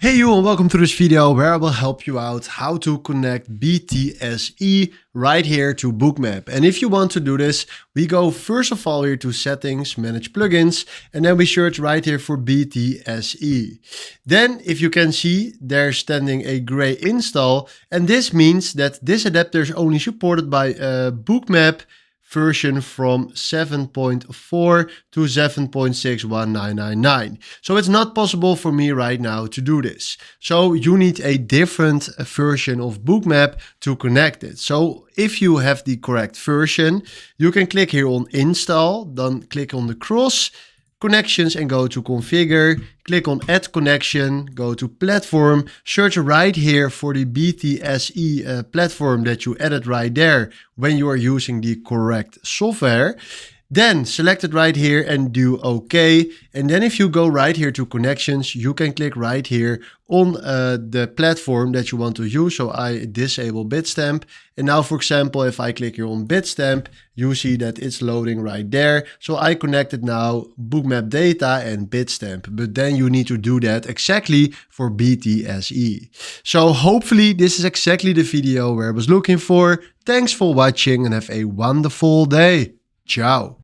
Hey you, and welcome to this video where I will help you out how to connect BTSE right here to Bookmap. And if you want to do this, we go first of all here to settings, manage plugins, and then we search right here for BTSE. Then if you can see, there's standing a gray install, and this means that this adapter is only supported by Bookmap version from 7.4 to 7.61999. So it's not possible for me right now to do this. So you need a different version of Bookmap to connect it. So if you have the correct version, you can click here on install, then click on the cross, connections and go to configure, click on add connection, go to platform, search right here for the BTSE platform that you added right there when you are using the correct software. Then select it right here and do OK. And then if you go right here to connections, you can click right here on the platform that you want to use. So I disable Bitstamp. And now, for example, if I click here on Bitstamp, you see that it's loading right there. So I connected now Bookmap data and Bitstamp. But then you need to do that exactly for BTSE. So hopefully this is exactly the video where I was looking for. Thanks for watching and have a wonderful day. Ciao.